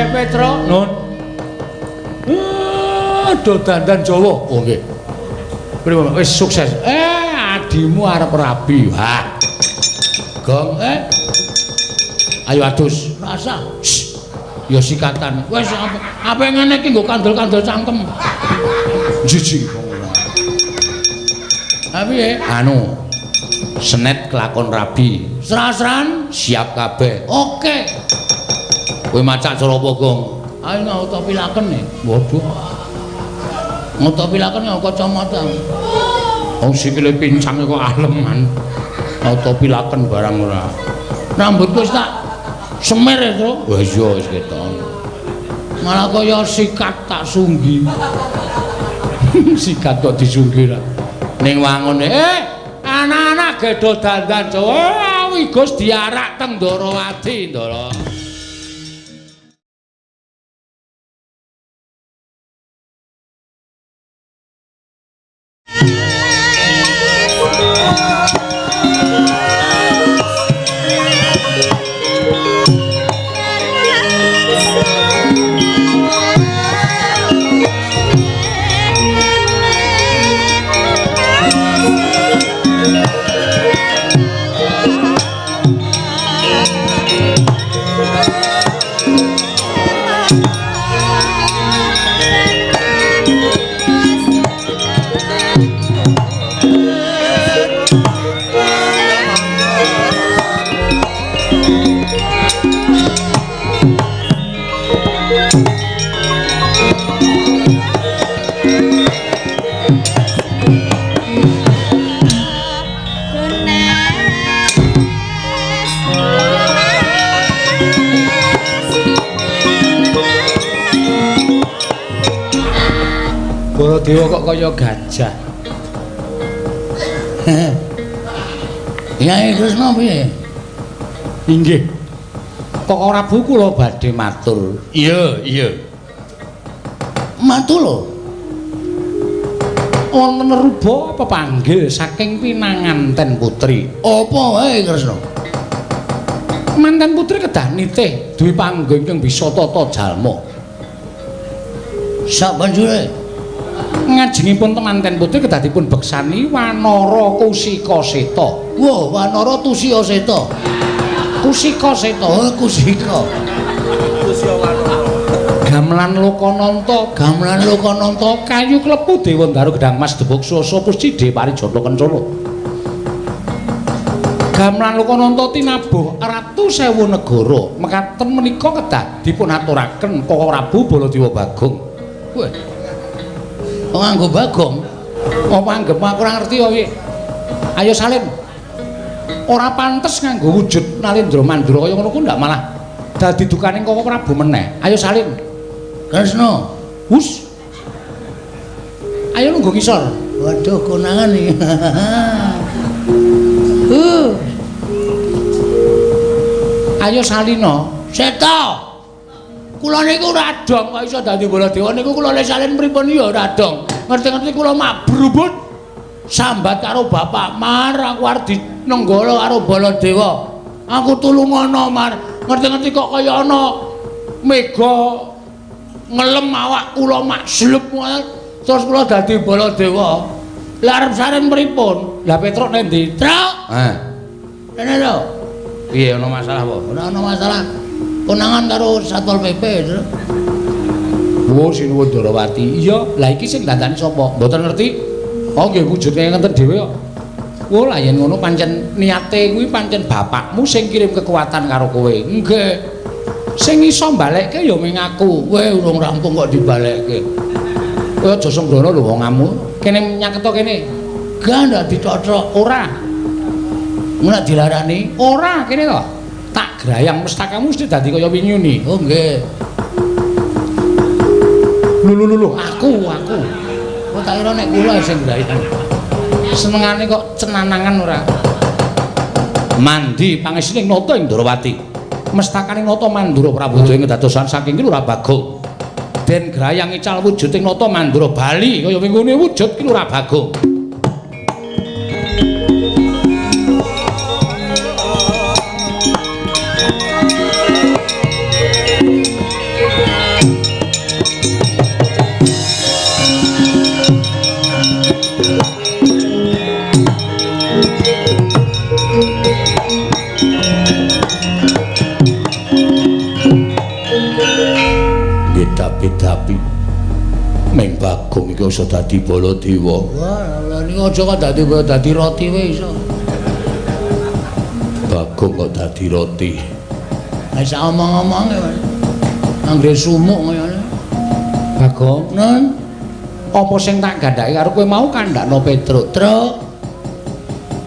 Petro, nun. Do dandan Jawa. Oh nggih. Pripun wis sukses. Adimu arep rabi. Ha. Gong ayo adus. Rasa. Ya sikatan. Wis apa ngene iki nggo kandel-kandel cangkem. Jiji. Tapi anu senet kelakon rabi. Serah-serahan siap kabeh. Oke. Kowe macak cara apa, Gong? Ayo ngotopilaken nih. Waduh. Ngotopilaken kok kacamata. Wong sikile pincang kok aleman. Ngotopilaken barang ora. Rambutku wis tak semer to. Wah iya wis ketok. Malah kaya sikat tak sunggi. Sikat kok disunggi ra. Ning wangune anak-anak gedho dandan Jawa Wigus diarak teng Ndarawati, Ndara. Baladewa kok kaya gajah. Kyai Kresna piye? Inggih. Kok ora Bu kula badhe matur. Iya, iya. Matur lho. Wonten ruba pepanggil saking pinanganten putri. Apa wae Kresna? Manten putri kedah nitih duwe panggung kang bisa tata jalma. Sabanjure ngajengipun temanten putri kedah dipun beksani Wanara Kusika Seta. Wah, Wanara Tusya Seta. Kusika Seta, Kusika. Kusya Wanara. Gamelan Lokananta, kayu klepu Dewandara Gedhang Mas Debuksa Puscide Parijata Kencana. Gamelan Lokananta tinabuh Ratu Sewu Negara. Mekaten menika kedah dipun aturaken Kaka Prabu Baladewa Bagong. Wah. Wong nganggo Bagong. Apa anggep aku ora ngerti wae. Ayo salin. Ora pantes nganggo wujud Nalendra Mandura kaya ngono ku ndak malah dadi dukaning Kaka Prabu meneh. Ayo salin. Kresna. Hus. Ayo nunggu ngisor. Waduh konangan iki. Ayo salina. Seta. Kula niku radong kok iso dadi Baladewa niku kula le salin pripun ya radong. Ngerti-ngerti kula mabrubut sambat karo Bapak Mar aku arep dinenggala karo Baladewa. Aku tulungono Mar. Ngerti-ngerti kok kaya ana mega ngelem awak kula makslub terus kula dadi Baladewa. Lah arep salin pripun? Lah Petruk nek ndi? Truk. Rene lho. Piye ana masalah apa? Ora ana masalah. Konangan karo Satpol PP. Oh, sinuwun Ndarawati. Iya, lah iki sing dandani sapa? Mboten ngerti. Oh, nggih wujude ngenten dhewe kok. Oh, lah yen ngono pancen niate kuwi pancen bapakmu sing kirim kekuatan karo kowe. Nggih. Sing iso mbalekke ya mung aku. Kowe urung rampung kok dibalekke. Kowe aja sembrono lho wongamu. Kene nyaketo kene. Gak ndak dicocok ora. Ora dilarani. Ora kene kok. Tak grayang mestakamu mesti dadi kaya winyune. Oh nggih. Lho aku. Kok tak kira nek kula sing grayang. Senengane kok cenanangan ora. Mandi pangesining nata ing Ndarawati. Mestakane nata Mandura Prabowo ing dadosan saking ki Lurah Bagong. Den grayang ical wujuding nata Mandura Bali kaya wingune wujud ki Lurah Bagong. Bagong iki iso dadi Baladewa. Wah, lha niku aja kok dadi roti wae iso. Bagong kok dadi roti. Lah sak omong-omonge wae. Anggere sumuk ngono. Bagong, Nun. Apa sing tak gandhaki karo kowe mau kandhakno Petruk? Truk.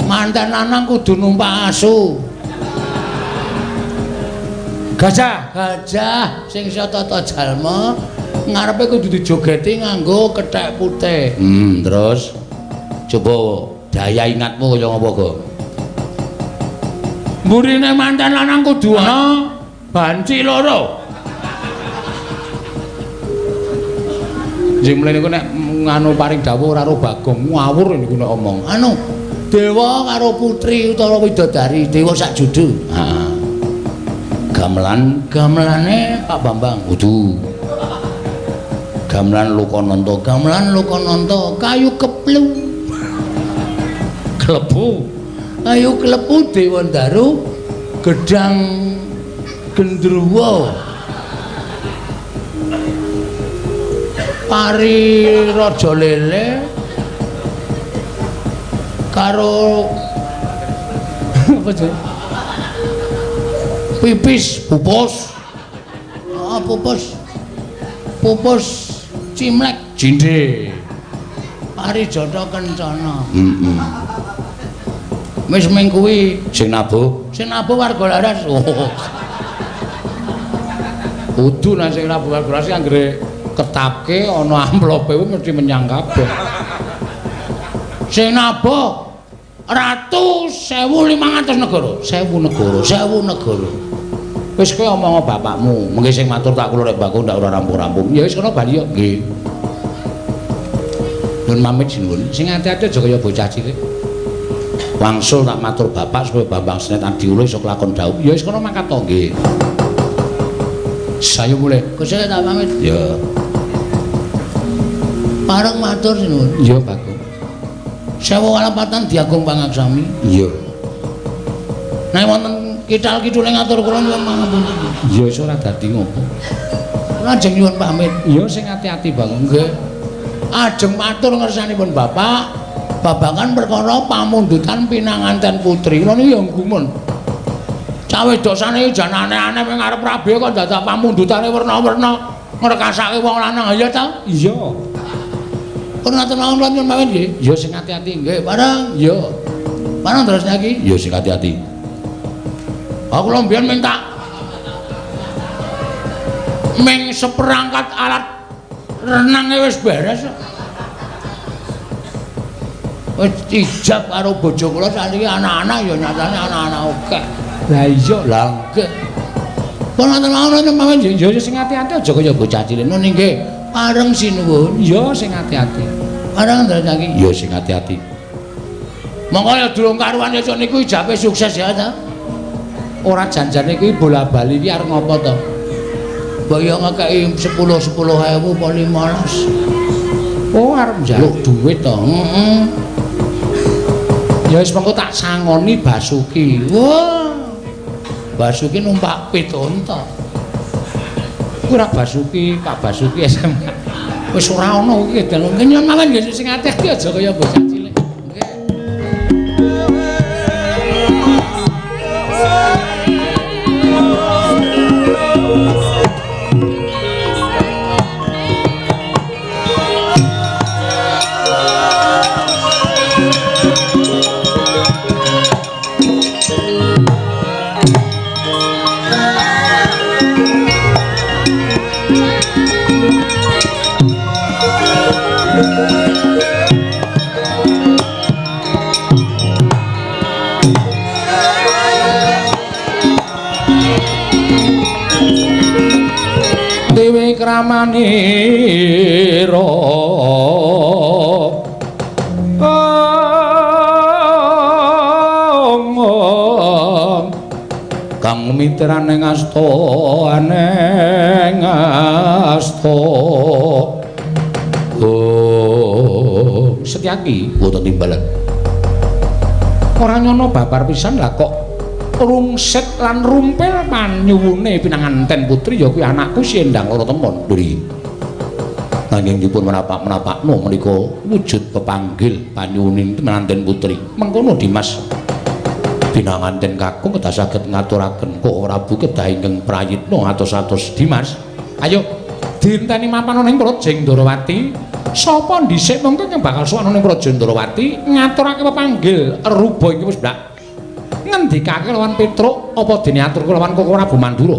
Manten lanang kudu numpak asu. Gajah sing iso tata jalma ngarepe kudu dijogeti nganggo kethek putih. Terus coba daya ingatmu kaya ngapa, Go? Mburine manten lanang kudu ana banci loro. Sing mlene niku nek nganu paring dawuh ora karo Bagong ngawur niku nek omong. Anu, dewa karo putri utawa widodari, dewa sak judu. Heeh. Gamelane Pak Bambang kudu. Gamelan Lokananta, kayu keplu. Klepu. Kayu klepu Dewa Daru, gedang gendruwo. Pari Raja Lele karo apa sih? Pipis pupus. Pupus Cimlek Jinde. Pari Jata Kencana. Wis ming kuwi sing nabuh warga laras. Kudu nang sing nabuh warga laras anggere ketapke ana amplope mesti menyang kabeh. Sing nabuh ratu 1500 negara. 1000 negara. Wis kowe omong bapakmu, mengke sing matur tak kula rek Bagong ndak ora rampung-rampung. Ya wis kono bali yo nggih. Nun pamit sinuwun, sing ati-ati aja kaya bocah cilik. Wangsul tak matur bapak supaya Bambang Senet Adiulo iso kelakon dawuh. Ya wis kono mangkat to nggih. Saya mulai. Gusti tak pamit. Ya. Pareng matur sinuwun. Ya Bagong. Sewu kalapatan Diagung Pangaksami. Iya. Nek wonten kidal-kidule ngatur kula nyuwun pangapunten. Ya wis ora dadi ngopo. Kula ajeng nyuwun pamit. Ya sing ati-ati Bagong nggih. Ajeng matur ngersanipun Bapak. Babagan perkara pamundutan pinanganten putri. Kula niku ya gumun. Cah wedosane jan aneh-aneh ning ngarep Prabu kok dadak pamundutane werna-werna ngrekasake wong lanang ya ta? Iya. Pun ngatur nuwun kula nyuwun pamit nggih. Ya sing ati-ati nggih, bareng. Ya. Bareng terus iki. Ya sing ati-ati. Aku lho mbiyen minta ming seperangkat alat renange wis beres. Wis ijab karo bojo kula sakniki anak-anak ya nyatane anak-anak akeh. Lah iya, lah nggih. Pun ngatur nuwun pamit nggih. Ya sing ati-ati aja kaya bocah cilik. Nun nggih. Pareng sinuwun. Ya sing ati-ati. Pareng terus iki. Ya sing ati-ati. Monggo ya durung karuan ya niku ijabe sukses ya ta. Ora janjane kuwi bola-bali iki arep ngopo to? Mbaya ngekeki 10.000 apa 15. Oh, arep njaluk dhuwit to. Heeh. Ya wis mengko tak sangoni Basuki. Wah. Basuki numpak pitunta. Ora Basuki, Pak Basuki SMK. Wis ora ono iki dalu. Nyuwun mawon nggih sing ati-ati aja kaya bocah cilik. Dewi Kramanira kang mitrane ngasta aneng asta Setyaki boten timbalan ora nyono babar pisan lah kok rungset lan rumpil manyuwune pinanganten putri ya kuwi anakku si Endang Loro Temon. Lho nanging dipun menapak-menapakno menika wujud pepanggil panyuwuning menanten putri. Mengkono Dimas pinanganten kakung kedah saged ngaturaken kok Prabu kedah ingkang prayitna atos-atos Dimas. Ayo dinteni mapan ning Praja Ndrawati. Sapa dhisik mengko kang bakal sowan ning Praja Ndrawati ngaturake pepanggil ruba iki wis blak. Ngendikake lawan Petruk apa dene atur lawan Koko Prabu Mandura.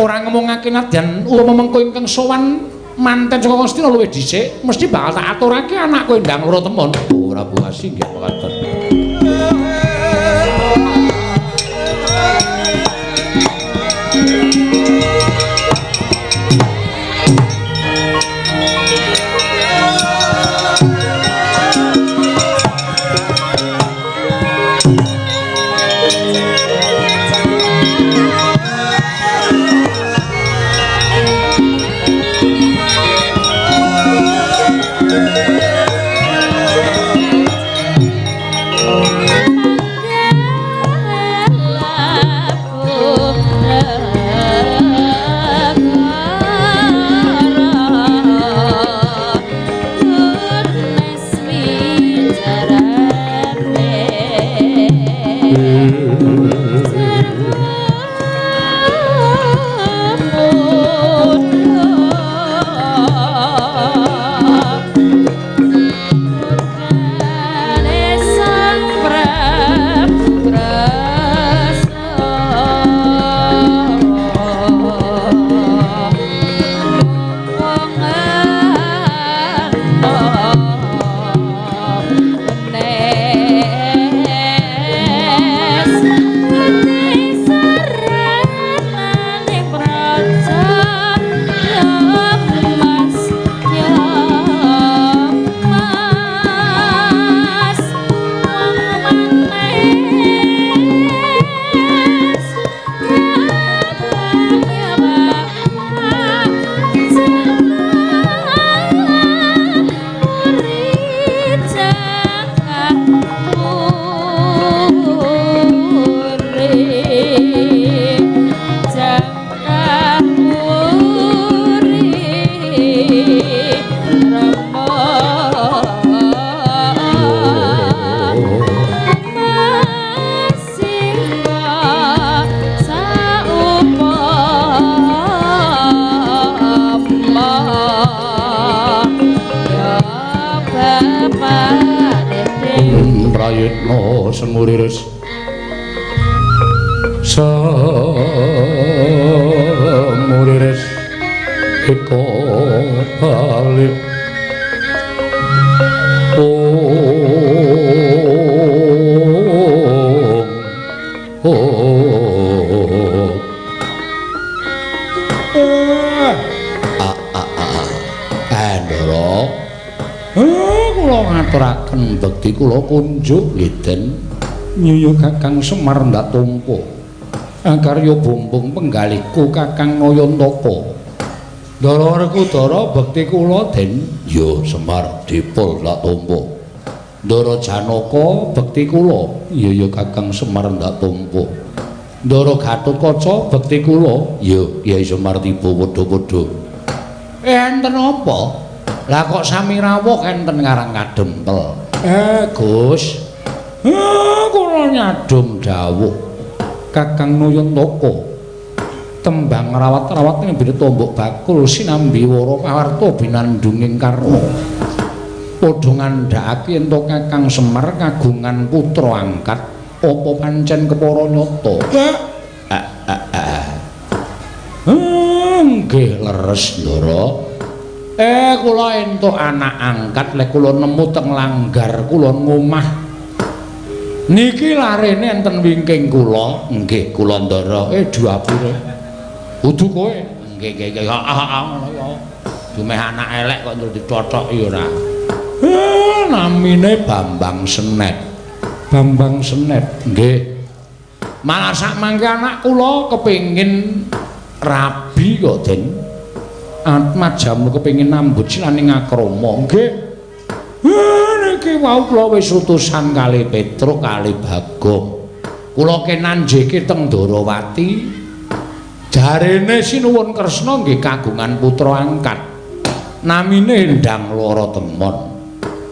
Ora ngomongake nadyan mengko ingkang sowan manten saka Ngastina luwih dhisik mesti bakal tak aturake anakku Endang Loro Temon. Prabu Asih nggih mekaten. Semuriris semuriris iko balik kula ngaturaken bekti kula kunjuk ngiten nyuyu Kakang Semar ndak tumpu karya bumbung penggaliku Kakang Nayantaka Ndara Werkudara bekti kula den ya Semar dipul ndak tumpu Ndara Janaka bekti kula ya Kakang Semar ndak tumpu Ndara Gatotkaca bekti kula ya Kyai Semar tiba padha-padha enten apa lah kok sami rawuh enten ngarang kadempel. Gus. Kula nyadum dawuh Kakang Nayantaka. Tembang rawat-rawat ing bene tombok bakul sinambi wara pawarta binandunging karma. Padha ngandhakake ento Kakang Semar kagungan putra angkat apa pancen kepara nyata. Nggih leres Ndara. Kula entuk anak angkat lek kula nemu teng langgar kula ngomah. Niki larene enten wingking kula. Nggih kula Ndara. Duapure. Udu kowe. Nggih. Ngono ya. Dumeh anak elek kok terus ditothok ya ora. Namine Bambang Senet. Bambang Senet. Nggih. Malah sak mangke anak kula kepengin rabi kok, Den. Majamu kepengin nambut silane ngakrama nggih niki wau kula wis utusan kali Petruk kali Bagong kula kenanjeke teng Ndrawati jarene sinuwun Kresna nggih kagungan putra angkat namine Endang Loro Temon.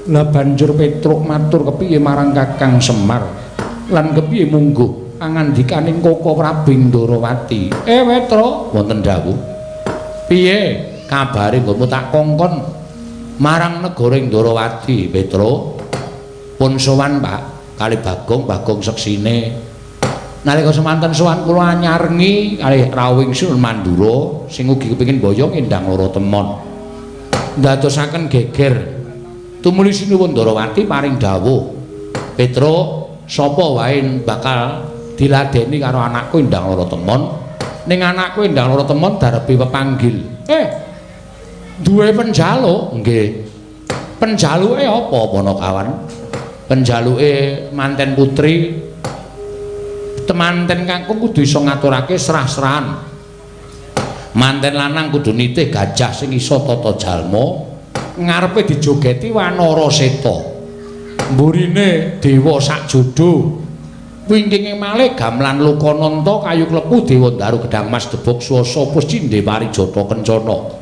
Lah banjur Petruk matur kepiye marang Kakang Semar lan kepiye mungguh pangandikaning Koko Prabu Ndorowati. Petruk wonten dawuh. Piye kabare nggonmu tak kongkon marang negara Ndorowati, Petruk? Pun sowan, Pak, kali Bagong seksine. Nalika semanten sowan kula anyarengi kalih rawing Sun Mandura sing ugi kepengin boyong Endang Loro Temon. Ndadosaken geger tumuli sinuwun Ndorowati paring dawuh. Petruk, sapa wae bakal diladeni karo anakku Endang Loro Temon. Ning anakku Endang Loro Temon darepe pepanggil. Duwe penjaluk? Nggih. Penjaluke apa Panakawan? Penjaluke manten putri temanten kakung kudu iso ngaturake serah-serahan. Manten lanang kudu nitih gajah sing iso tata jalma, ngarepe dijogeti Wanara Seta. Mburine dewa sak jodo. Wingkinge malih gamelan Lokananta kayu klepu dewa Daru Gedang Mas Debok Swasa Puscindhe Parijata Kencana.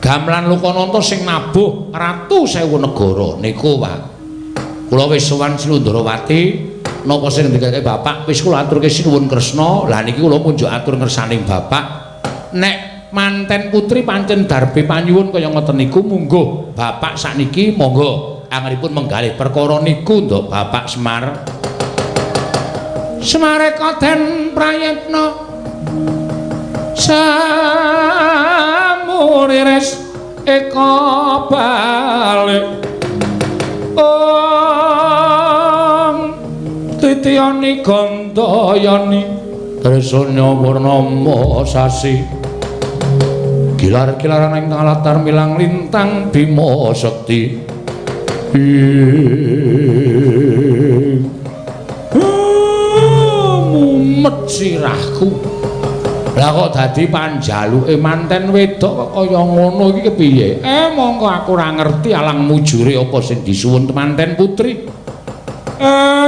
Gamelan Lokananta sing nabuh ratu sewu negara niku, Pak. Kula wis sowan Ndorowati. Napa sing ndikake Bapak wis kula aturke sinuwun Kresna. Lah niki kula munjuk atur ngersaning Bapak nek manten putri pancen darbe panyuwun kaya ngoten niku mungguh Bapak sakniki monggo anggenipun menggalih perkara niku nduk Bapak Semar. Semareka den prayitna samuriris eka balik titiyani gandayani tresna purnama sasi gilar-gilaran ing latar milang lintang Bima Sekti mumet sirahku. Lah kok dadi panjaluke manten wedok kok kaya ngono iki kepiye? Monggo aku ora ngerti alang mujure apa sing disuwun manten putri.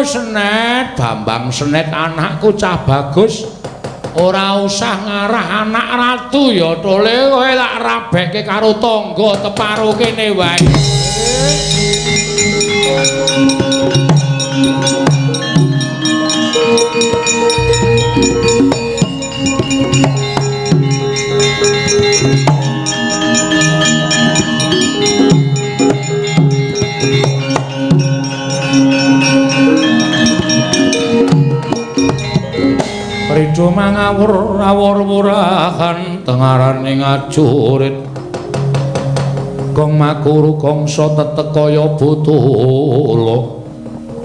Senet Bambang Senet anakku cah bagus. Ora usah ngarah anak ratu ya tole kowe tak rabekke karo tangga teparo kene wae. Rido mangawur awur wurahan tengaraning ajurit gong makuru gongso tetekaya butula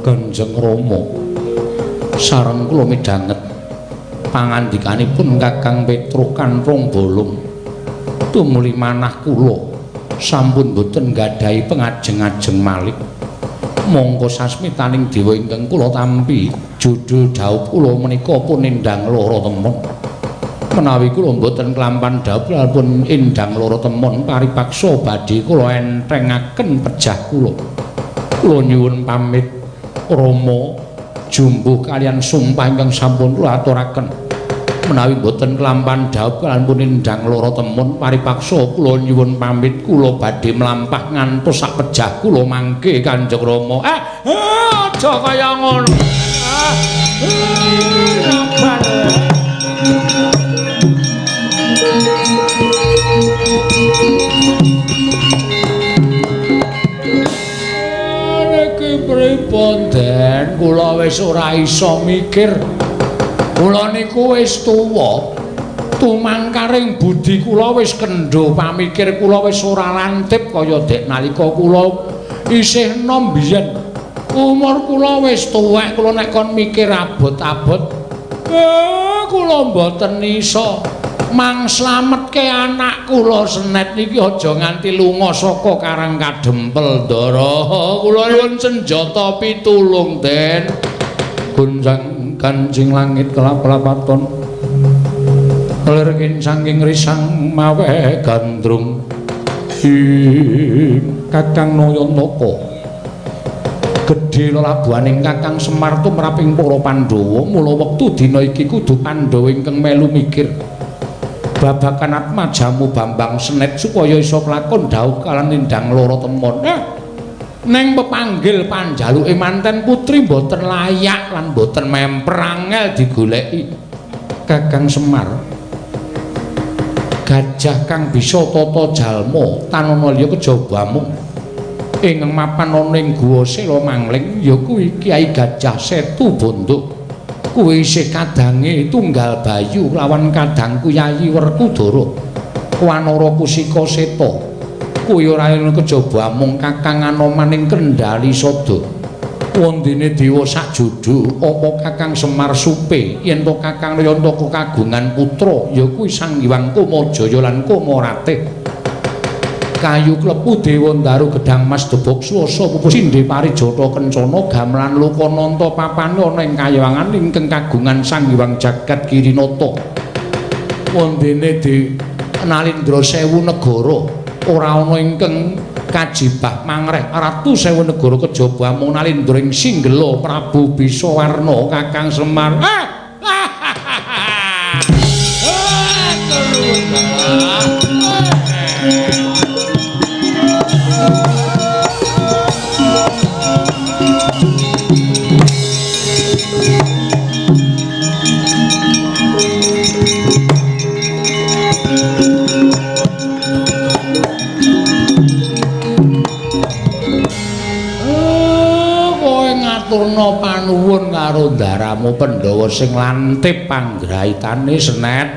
Kanjeng Rama sareng kula midhanget pangandikanipun Kakang Petruk Kanthong Bolong tumuli manah kula sampun boten nggadhahi pengajeng-ajeng malih mongko sasmitaning dewa ingkang kula tampi judul dhaup kula menika pun Endang Loro Temon. Menawi kula mboten kelampan dhaup pun Endang Loro Temon paripaksa badhe kula entrengaken pejah kula. Kula nyuwun pamit Rama jumbuh kalian sumpah ingkang sampun kula aturaken. Menawi mboten kelampan dhaup pun Endang Loro Temon paripaksa kula nyuwun pamit kula badhe mlampah ngantos sak pejah kula mangke Kanjeng Rama. Aja kaya ngono. Niki pripun Den? Kula wis ora iso mikir. Kula niku wis tuwa. Tumangkaring budi kula wis kendho, pamikir kula wis ora lantip kaya dek nalika kula isih enom biyen. Umur kula wis tuwek, kula nek kon mikir abot-abot kula mboten iso mangslametke anak kula Senet niki aja nganti lunga saka Karang Kadempel Ndara. Kula nyuwun senjata pitulung Den. Gunjang Kanjeng langit kelap-lapaton lirkin saking risang mawe gandrung Kakang Nayanaka gedhe lelabuhaning Kakang Semar tumraping para Pandhawa mula wektu dina iki kudu Pandhawa ingkang melu mikir babakan atma jamu Bambang Senet supaya iso kelakon dawuh kalan nindang loro temon. Neng pepanggil panjaluke manten putri boten layak lan boten memper angel digoleki. Kakang Semar, gajah kang bisa tata jalma tanana liya kejabamu ing mapan ana ing guwa Sela Mangling ya kuwi Kyai Gajah Setu Bondo. Kuwi isih kadange tunggal bayu lawan kadangku Yayi Werkudara Wanara Kusika Seta. Kuwi ora ana kejaba mung Kakang Anoman ing Kendali Sada. Wondene dewa sak jodho apa Kakang Semar Supe yen to Kakang Nayantaka kagungan putra ya kuwi Sang Hyang Kamajaya lan Kamaratih. Kayu klepu dewa ndaru gedhang mas debok swasa pupu sindhe parijata kencana gamelan Lokananta papane ana ing kayangan ingkang kagungan Sang Hyang Jagat Kirinata. Wondene Nalindra Sewu negara ora ana ingkang kajibah mangreh Ratu Sewu negara kejaba mung Nalindra ing Singgela Prabu Bisawarna Kakang Semar. Turna panuwun karo ndaramu Pandhawa sing lantip panggrahitane Senet.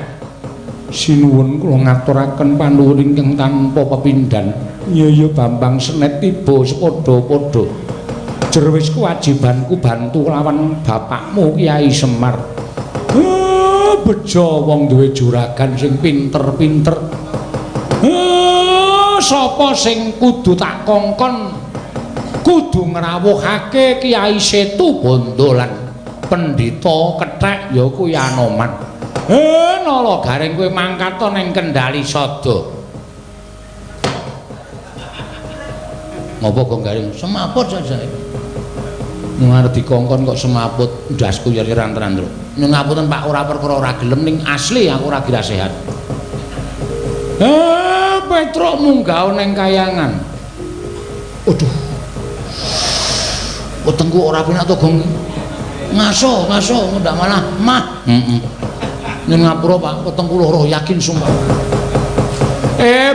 Sinuwun kula ngaturaken panuwun ingkang tanpa pepindhan. Ya Bambang Senet tiba sepadha-padha. Jer wis kewajibanku bantu lawan bapakmu Kyai Semar. Bejo wong duwe juragan sing pinter-pinter. Sapa sing kudu tak kongkon kudu ngrawuhake Kyai Setu Bondo lan Pendhita Kethek ya kuwi Anoman. Nala garing kowe mangkat ning Kendali Sada. Ngopo kok garing semaput saja. Ngarep dikongkon kok semaput ndasku ya rantrandra. Nyuwun ngapunten Pak ora perkara ora gelem ning asli aku ora gira sehat. Petruk munggah ning kayangan. Waduh. Wetengku ora penak to gong. Ngaso ndak malah mah. Nyun ngapura Pak, wetengku loro yakin sumpah.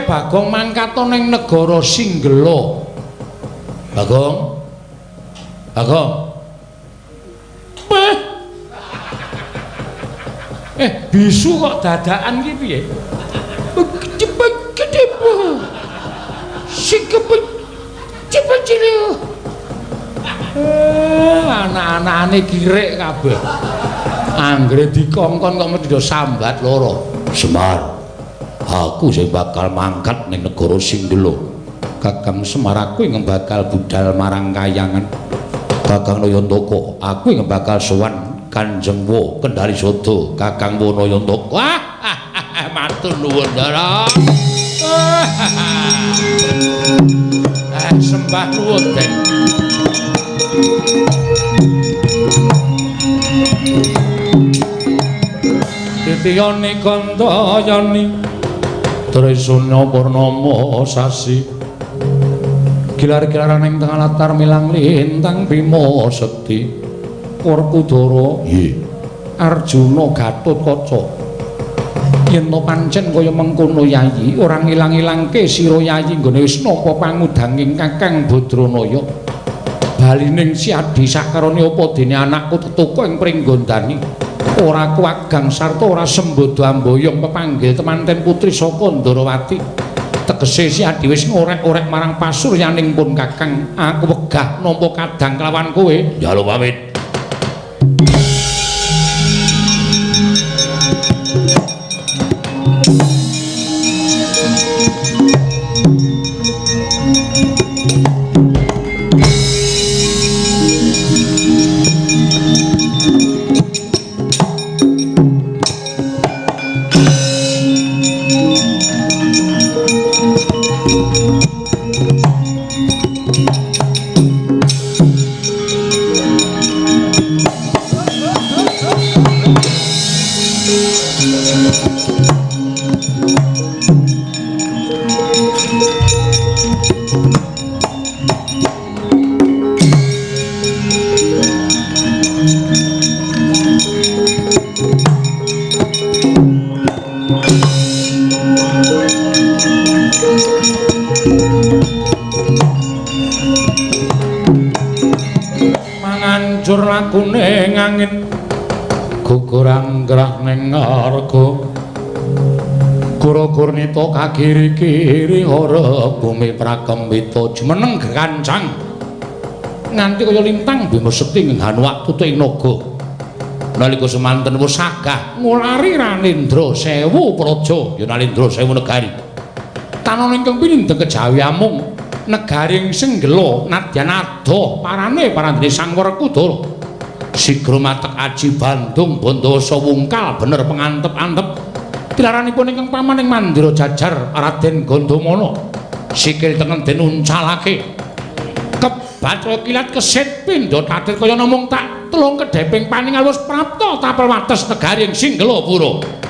Bagong mangkat ning negara Singgela. Bagong. Bisu kok dadakan ki piye? Cepet-cepet. Sikepet. Cepet-cepet. Anak-anakane kirik kabeh. Anggere dikongkon kok mesti do sambat loro. Semar, aku sing bakal mangkat ning negara Singgela. Kakang Semar aku yang bakal budal marang kayangan. Kakang Nayantaka aku yang bakal sowan Kanjeng Wa Kendali Sada. Kakang Wa Nayantaka matur nuwun Ndara. Sembah nuwun Den. Titiyane Gandayani Tresna Purnama sasi gilar-gilaran ing tengah latar milang lintang Bima Sekti Werkudara Arjuna Gatotkaca. Yen to pancen kaya mengkono Yayi ora ngilang-ilangke sira Yayi nggone wis napa pangudanging Kakang Badranaya. Balining Siadi sakarone apa dene anakku tetuko ing Pringgondani ora kuwagang sarta ora sembodo amboyong pepanggil temanten putri saka Ndarawati. Tegese Siadi wis ngorek-orek marang pasuryaning pun Kakang. Aku wegah nampa kadang kelawan kowe. Njaluk pamit. lakune angin guguran gerah ning arga Gura-gurnita kagiri-kiri ora bumi prakembita jumeneng gancang nganti kaya lintang bima sekti nghan waktu ing naga nalika semanten wis sagah ngulari Ranendra 1000 praja ya Narendra 1000 negari tanana ingkang pinindeng kejawi amung negaring Senggela nadyan adoh parane parandene Sang Werkudara sigra matek aji Bandung Bandasa wungkal bener pengantep-antep pilaranipun ingkang pamaning Mandira Jajar Raden Gandamana sikil tengen den uncalake kebaca kilat kesit pindha tatir kaya namung tak telung kedheping paningal wis prapta tapel wates negaring Singgelapura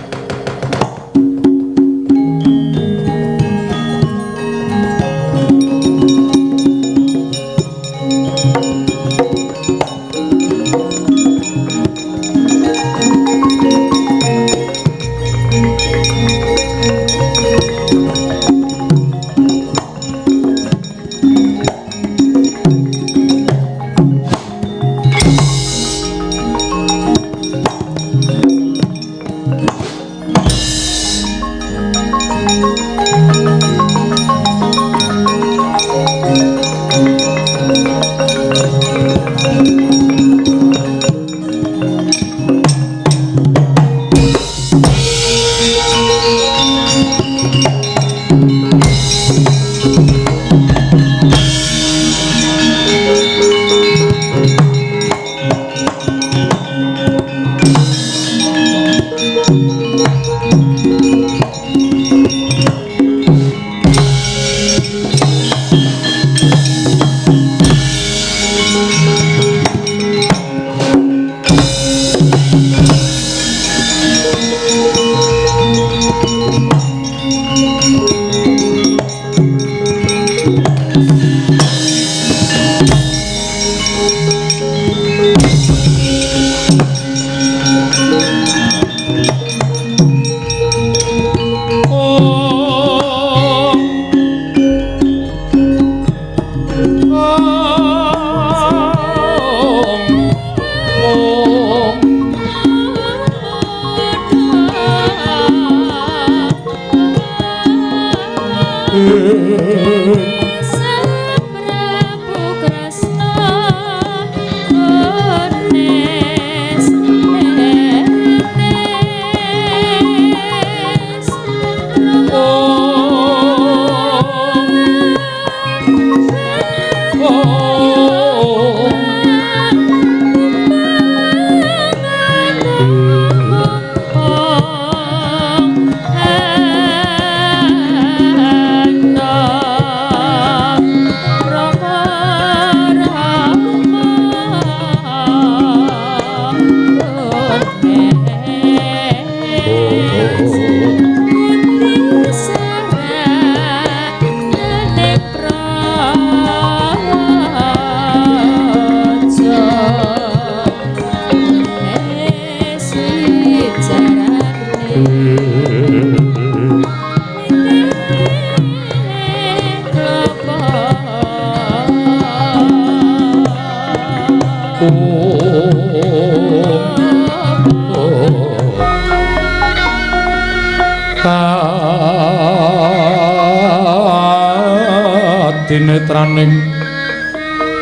dinetraning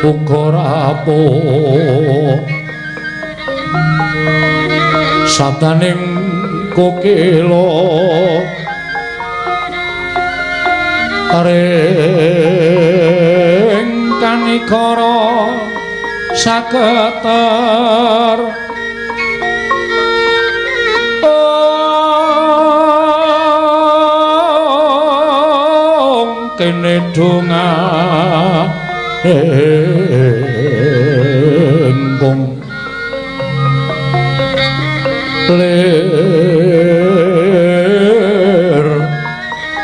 uga rapuh sadaning kokila ring kanikara saketer kene donga engkong lir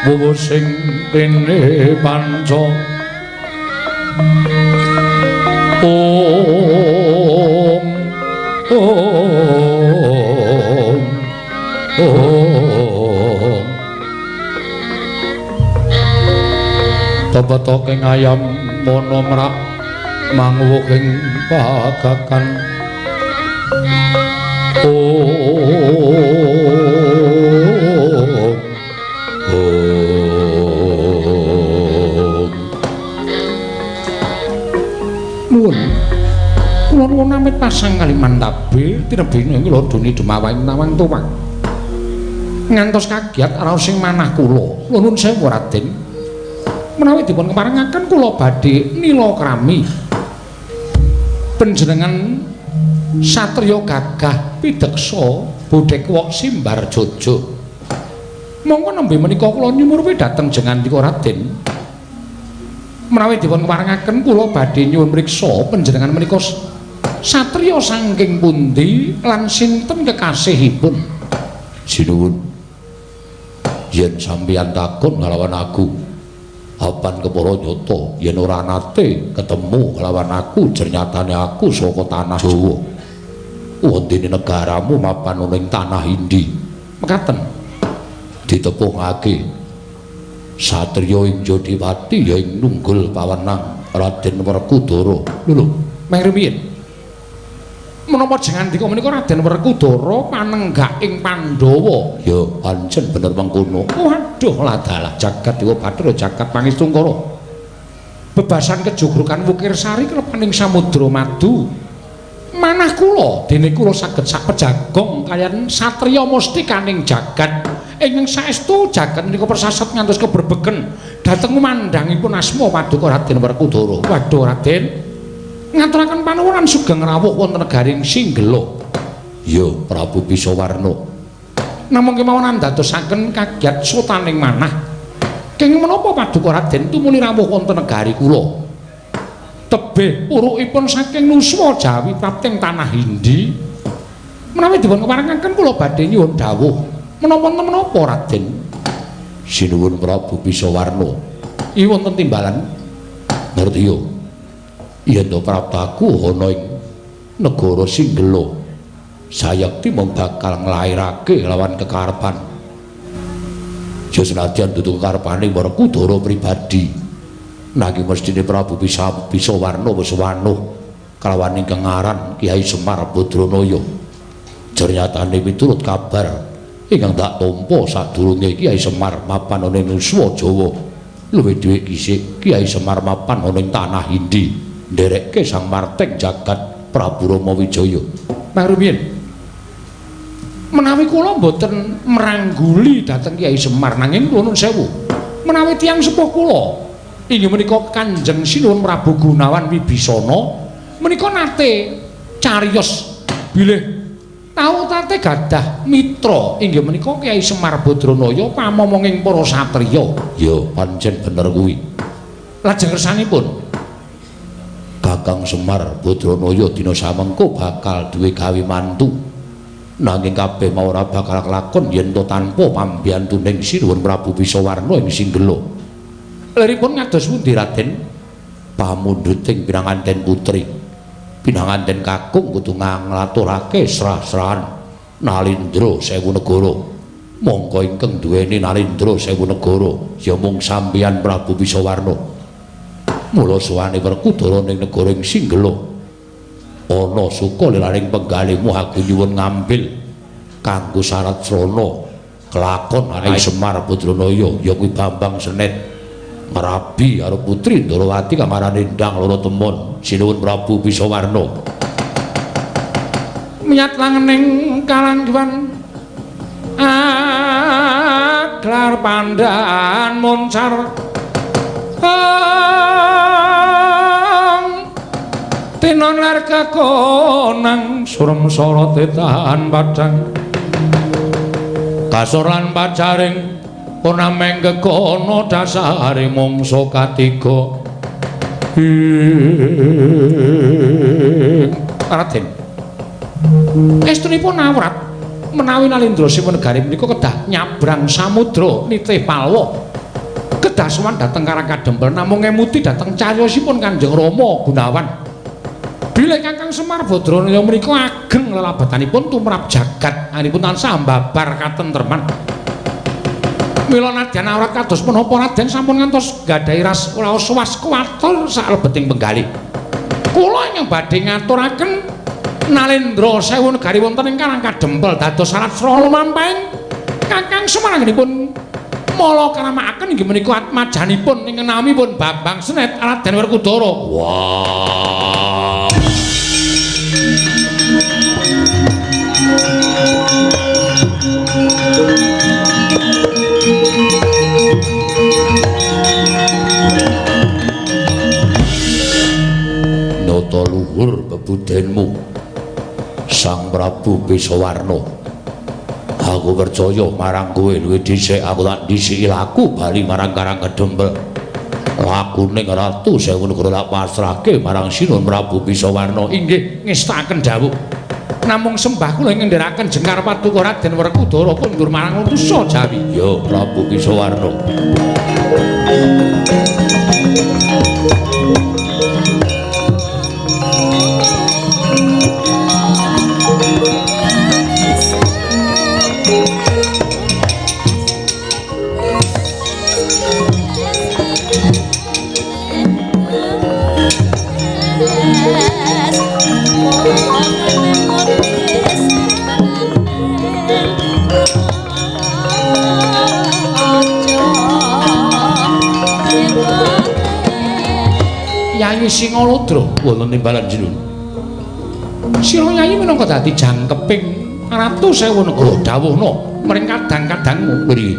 wuwu sing pene panca om Tabata keng ayam mono merak manguwuh ing pagakan Nuwun namit pasang kaliman tabe tinebine kula duni dumawang nawang tuwang. Ngantos kagiat raos sing manah kula. Nuwun sewu Raden. Menawi dipun keparengaken kula badhe nila krami. Panjenengan satriya gagah pideksa Budhek-wok Simbar Jojo. Monggo nembe menika kula nyumurupi dhateng jengandika Raden. Menawi dipun keparengaken kula badhe nyuwun mriksa panjenengan menika satriya saking pundi lan sinten kekasihipun? Sinuwun. Yen sampeyan takon nglawan aku, apan kepara nyata yen ora nate ketemu nglawan aku jernyatane aku saka tanah Jawa. Wondene negaramu mapan ning tanah Hindi. Mekaten. Ditepungake satriya ing Jodiwati ya ing Nunggul Pawenang Raden Werkudara. Lho, mangriyen. Menapa jengandika menika Raden Werkudara panenggak ing Pandhawa? Ya pancen bener mengkono. Waduh ladalah jagat Dewa Bathara jagat Pangistungkara. Bebasan kejogrukan Wukir Sari klepaning Samudra Madu. Manah kula dene kula saged sapejagong kaliyan satriya mustikaning jagat ingkang saestu jagat menika persasat ngantos keberbegen dhateng mandhangipun asma Paduka Raden Werkudara. Waduh Raden, ngaturaken panuwun sugeng rawuh wonten negaring Singgela. Ya Prabu Bisawarna. Namung kemawon andadosaken kagiat sotaning manah. Kenging menapa Paduka Raden tumuli rawuh wonten negari kula? Tebih purukipun saking Nuswa Jawi prapting tanah Hindi. Menawi dipun keparengaken kula badhe nyuwun dawuh menapa Raden? Sinuwun Prabu Bisawarna. Iki wonten timbalan. Ngertiya. Yen to praptaku ana ing negara Singgela, sayekti mung bakal nglairake lawan kekarepan. Ya senadyan dudu kekarepane Werkudara pribadi. Nanging mestine Prabu Bisawarna wis wanuh kalawan ingkang aran Kyai Semar Badranaya. Jernyatane miturut kabar ingkang tak tampa sadurunge Kyai Semar mapan ana ing Nuswa Jawa, luwih dhuwit kisik Kyai Semar mapan ana ing tanah Hindi nderekke Sang Marteng jagat Prabu Rama Wijaya. Pangrumiyin. Menawi kula mboten merangguli dhateng Kyai Semar nanging nuwun sewu. Menawi tiyang sepuh kula inggih menika Kanjeng Sinuwun Prabu Gunawan Wibisana menika nate cariyos bilih tau tate gadah mitra inggih menika Kyai Semar Badranaya pamomonging para satriya. Ya pancen bener kuwi. Lajeng kersanipun Kakang Semar Badranaya dina samengko bakal duwe gawe mantu. Nanging kabeh mau ora bakal kelakon yen to tanpa pambiyantuning Sinuwun Prabu Bisawarna ing Singgela. Leripun ngados pundi Raden? Pamundhuting pinanganten putri. Pinanganten kakung kudu nglaturake srah-srahan Nalindra Sewu Negara. Mongko ingkang duweni Nalindra Sewu Negara ya mung sampeyan Prabu Bisawarna. Mula suwane Werkudara ning negara ing Singgela. Ana suka lelaring penggalihmu aku nyuwun ngambil kanggo syarat srana kelakon Kyai Semar Badranaya ya kuwi Bambang Senet. Rabi karo putri Ndrawati kang arane Ndang Loro Temon. Sinuwun Prabu Bisawarna. Miyat langening kalanggiwan gelar pandaan moncar tinon lar kekonang surem sara tetahan padhang kasor lan pacaring punameng kekono dasare mangsa katiga. Raden, estunipun awrat menawi Nalindra Sewu Negari menika kedah nyabrang samudra nitih palwa kedah sowan dhateng Karang Kadempel namung ngemuti dhateng cariyosipun Kanjeng Rama Gunawan. Bilih Kakang Semar Badranaya menika ageng lelabetanipun tumrap jagat anipun tansah mbabar katentreman. Mila nadyan awrat kados menapa Raden sampun ngantos gadhahi raos was kuwatir saklebeting penggalih. Kula ingkang badhe ngaturaken Nalendra Sewu negari wonten ing Karang Kadempel dados syarat srana lumampahing Kakang Semarangipun mala karamakaken inggih menika atmajanipun ing namipun Bambang Senet Raden Werkudara. Wah. Nata luhur bebudenmu Sang Prabu Bisawarna. Aku percaya marang kowe luwih dhisik aku tak dhisiki laku bali marang Karang Kadempel. Lakuning Ratu Sewu Negara tak pasrahke marang Sinun Prabu Bisawarna. Inggih ngestaken dawuh. Namung sembah kula ing ndherekaken Jengkar Paduka Raden Werkudara kundur marang Utusa Jawi. Ya Prabu Bisawarna. Yayi Singalodra wonten timbalan jenengan. Sira Yayi minangka dadi jangkeping Ratu Sewu Negara dawuhna mring kadang-kadangmu mriki.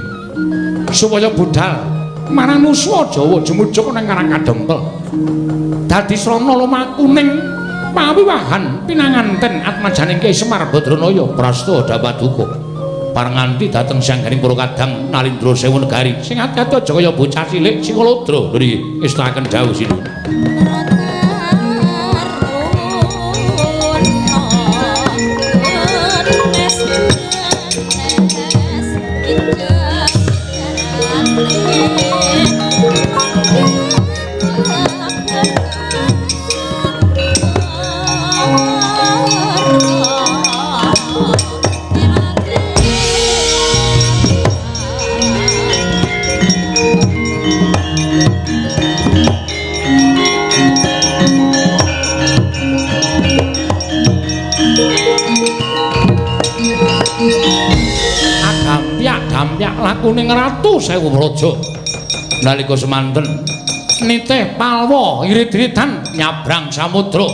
Supaya budal marang Nuswa Jawa jemujug nang Karang Kadempel. Dadi srana lumakuning pawiwahan pinanganten atmajaning Kyai Semar Badranaya Prasta Dapaduka. Parenganti dhateng sanggaring para kadang Nalendra Sewu negari. Sing ati-ati aja kaya bocah cilik Singalodra mriki ngestaken dawuh sinuwun. Dampyak lakuning Ratu Sewu Praja nalika semanten nitih palwa irit-iritan nyabrang samudra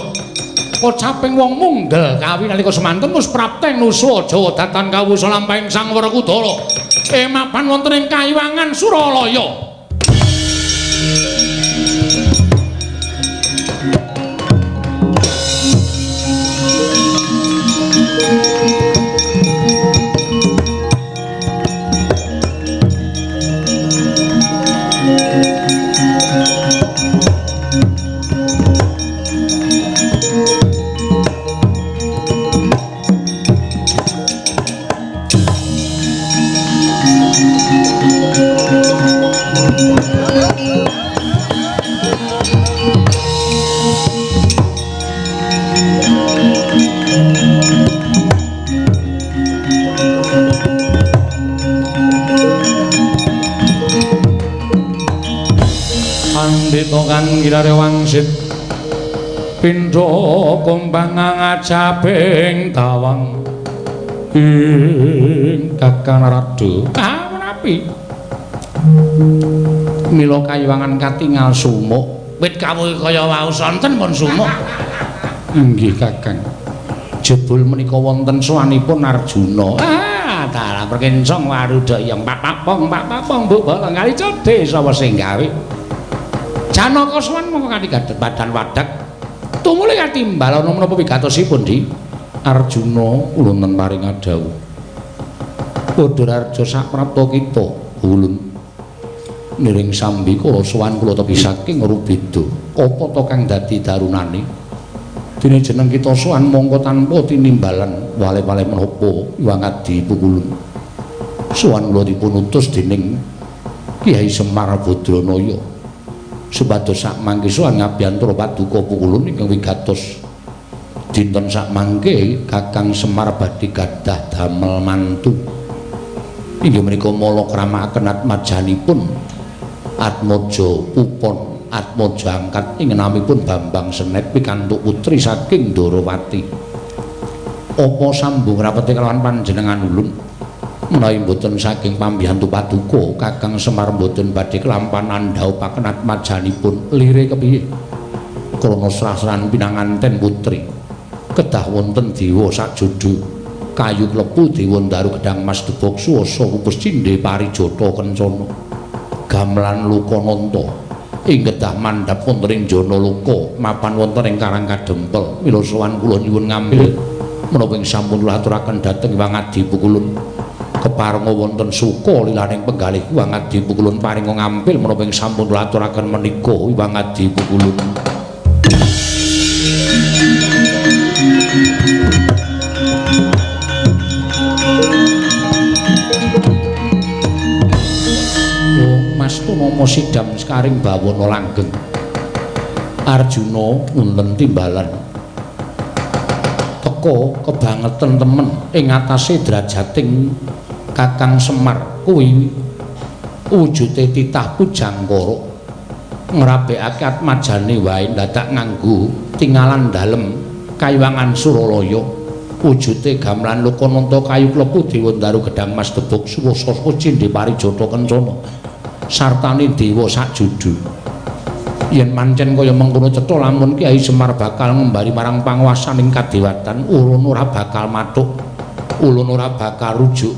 pocaping wong munggel kawi nalika semanten wis prapteng Nuswa Jawa datan kawusa lampahing Sang Werkudara mapan wonten ing Kayiwangan Suralaya. Pandhita kang kirare wangsit pindha kumbang ngajabing tawang ing Kakang Radu. Menapi mila Kayiwangan katingal sumuk wit kawuh kaya wau sonten pun sumuk. Inggih Kakang. Jebul menika wonten sowanipun Arjuna. Dalah perkencong waruda yang pak papong mbok bola kali codhe sapa sing gawe. Janaka sowan mongko kanthi badan wadak tumuli katimbal ana menapa wigatosipun di Arjuna ulun paring adhawuh. Padhararja saprapta kita ulun niring sambi kula sowan kula tepi saking Rubeda. Apa to kang dadi darunane? Dene jeneng kita sowan mongko tanpa tinimbalan wale-wale menapa Iwang Adi Pukulun. Sowan kula dipun utus dening Kyai Semar Badranaya. Supados sak mangke sowan ngabiyantara Paduka Pukulun ingkang wigatos dinten sak mangke Kakang Semar badhe gadhah damel mantu. Inggih menika mala kramakaken atmajanipun Atmaja Pupon Atmaja angkat ing namipun Bambang Senet pikantuk putri saking Ndarawati. apa sambung rapete kelawan panjenengan ulun menawi mboten saking pambiyantu paduka Kakang Semar mboten badhe kelampahan ndhaupaken atmajanipun lire kepiye krana srasran pinanganten putri kedah wonten dewa sajodho kayu klepu dewa Ndaru Gedang Mas Debok Suwasa Pupus Cindhe Parijata Kencana gamelan Lokananta ing kedah mandhap wonten ing jana loka mapan wonten ing Karang Kadempel mila sowan kula nyuwun ngambil menapa ing sampun kula aturaken dhateng Hyang Adi Pukulun keparenga wonten suka lilaning penggalih Hyang Adi Pukulun paringa ngambil menapa ing sampun kula aturaken menika Hyang Adi Pukulun. Nomo sidam sekaring bawana langgeng Arjuna wonten timbalan teka kebangetan temen ing atase drajating Kakang Semar kuwi wujude titah pujangkara ngrabekake atmajane wae dadak nganggo tingalan dalem Kayuwangan Suralaya wujude gamelan Lokananta kayu klepu dewa Ndaru Gedang Mas Debok Suwasa Cindhe Parijata Kencana sartane dewa sajodho yen mancen kaya mengkono cetha lamun Kyai Semar bakal ngembari marang panguwasaning kadewatan ulun ora bakal mathuk ulun ora bakal rujuk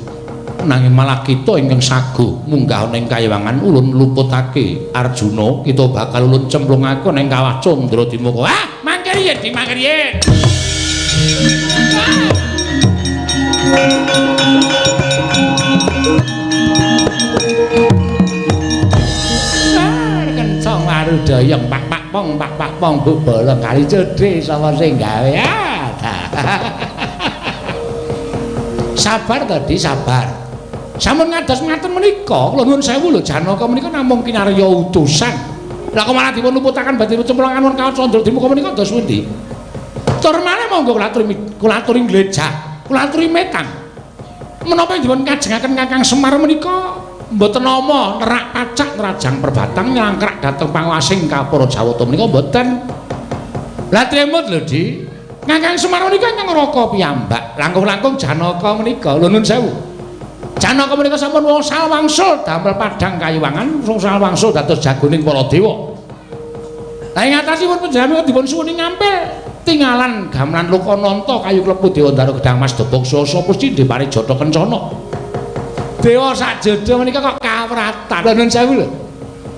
nanging malah kita ingkang sago munggah ning Kayuwangan ulun luputake Arjuna kita bakal ulun cemplungake ning kawah Candradimaka mangke riyen dimangke riyen Dayang pak pong bubala kali cedhe sapa sing gawe sabar tadi sabar sampun ngados ngaten menika kula nuwun sewu lho Janaka menika namung kinarya utusan lha kok malah dipun luputaken badhe cemplungan wonten kawat Candradimaka menika dos pundi tur malih monggo kula aturi glejah kula aturi metang menapa dipun kajengaken Kakang Semar menika mboten nama nerak pacak nerajang perbatang nyangkrak dhateng panguwasing kapara Jawata menika mboten. Lah tremut lho Di. Kakang Semar menika ingkang ngraka piyambak. Langkung-langkung Janaka menika lho nuwun sewu. Janaka menika sampun wangsul wangsul damel padhang Kayuwangan, wangsul wangsul dados jagoning para dewa. Lah ing atasipun panjenengan dipun suwuni ngampil tingalan gamelan Lokananta kayu klepu dewa Ndaru Gedang Mas Debok Suwasa Pupus Cindhe Parijata Kencana. Dewa sajodho menika kok kawratan. Lha nuwun sewu lho.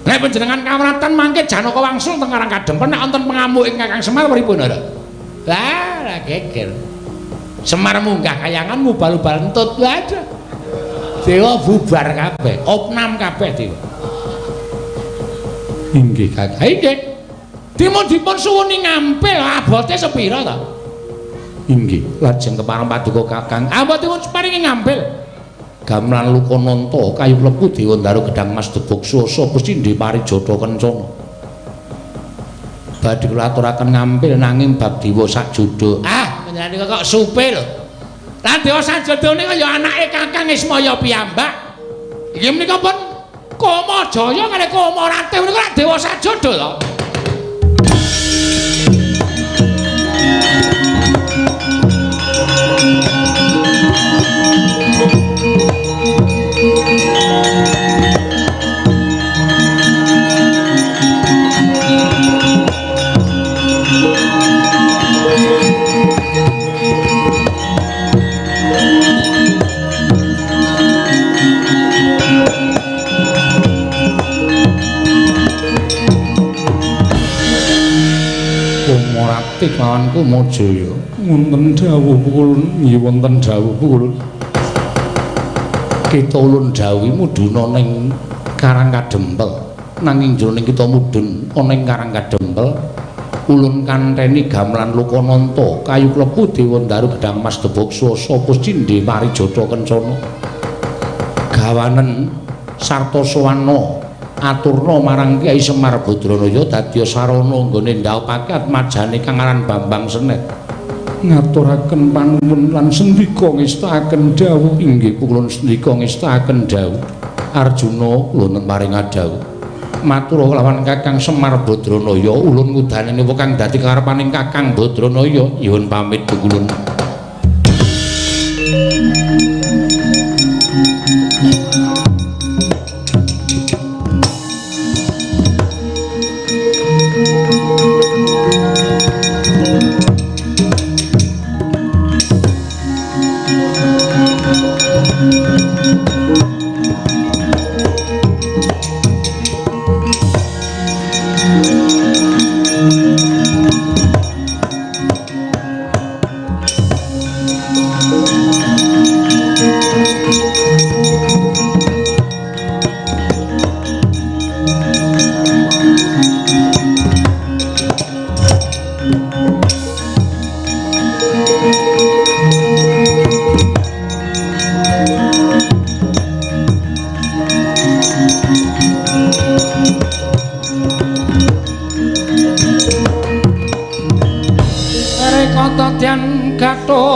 Nek panjenengan kawratan mangke Janaka wangsul teng Karang Kadempel nek wonten pengamuk ing Kakang Semar pripun ora? Lah geger. Semar munggah Kayangan mubal-ubal entut lha ada. Dewa bubar kabeh, opnam kabeh dewa. Inggih Kakang. Inggih. Dipun suwuni ngampil abote sepira to? Inggih. Lajeng kepareng paduka Kakang. Abotipun paringi ngampil. Gamelan Lokananta kayu klepu dewa Ndaru Gedang Mas Debok Suwasa Pupus Cindhe Parijata Kencana badhe kula aturaken ngampil nanging bab dewa sajodho panjenengan kok supe lho lah dewa sajodho nika ya anake Kakang Ismaya piyambak iki menika pun Kamajaya kali Kamarate menika dewa sajodho lho Kawan Kamajaya wonten dawuh kula nggih wonten dawuh kula kita ulun dawuh mudhuna ning Karang Kadempel nanging jroning kita mudhun ana ing Karang Kadempel ulun kanteni gamelan Lokananta kayu klepu dewa Ndaru Gedang Mas Debok Suwasa Pupus Cindhe Parijata Kencana gawanen sarta sawana aturna marang Kyai Semar Badranaya dadya sarana nggone ndhaupake atmajane kang aran Bambang Senet ngaturaken panuwun lan sendika ngestakaken dawuh inggih kula sendika ngestakaken dawuh Arjuna kula paring dawuh matur kelawan Kakang Semar Badranaya ulun ngudhaneni kang dadi karepaning Kakang Badranaya nyuwun pamit kulun